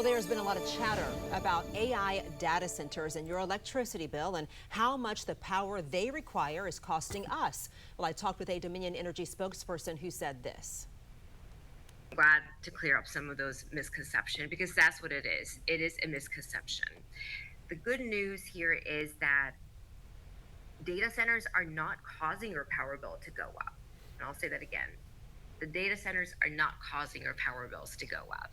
Well, there's been a lot of chatter about AI data centers and your electricity bill and how much the power they require is costing us. Well, I talked with a Dominion Energy spokesperson who said this. Glad to clear up some of those misconceptions because that's what it is. It is a misconception. The good news here is that data centers are not causing your power bill to go up. And I'll say that again. The data centers are not causing your power bills to go up.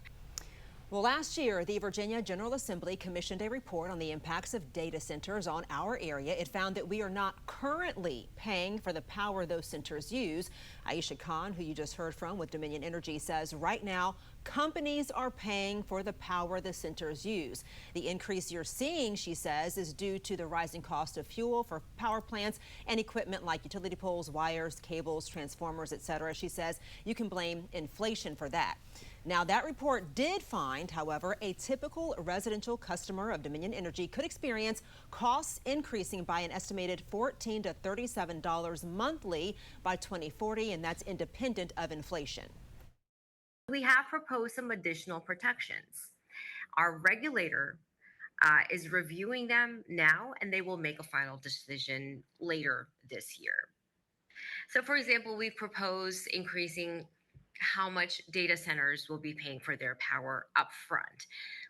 Well, last year, the Virginia General Assembly commissioned a report on the impacts of data centers on our area. It found that we are not currently paying for the power those centers use. Aisha Khan, who you just heard from with Dominion Energy, says right now companies are paying for the power the centers use. The increase you're seeing, she says, is due to the rising cost of fuel for power plants and equipment like utility poles, wires, cables, transformers, etc. She says you can blame inflation for that. Now, that report did find, however, a typical residential customer of Dominion Energy could experience costs increasing by an estimated $14 to $37 monthly by 2040, and that's independent of inflation. We have proposed some additional protections. Our regulator is reviewing them now, and they will make a final decision later this year. So, for example, we've proposed increasing how much data centers will be paying for their power upfront.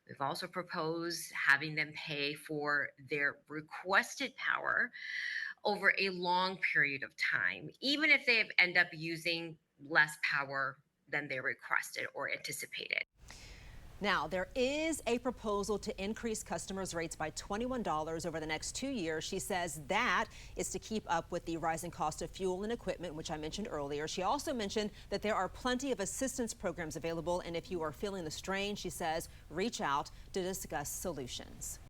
We've also proposed having them pay for their requested power over a long period of time, even if they end up using less power than they requested or anticipated. Now, there is a proposal to increase customers' rates by $21 over the next 2 years. She says that is to keep up with the rising cost of fuel and equipment, which I mentioned earlier. She also mentioned that there are plenty of assistance programs available, and if you are feeling the strain, she says, reach out to discuss solutions.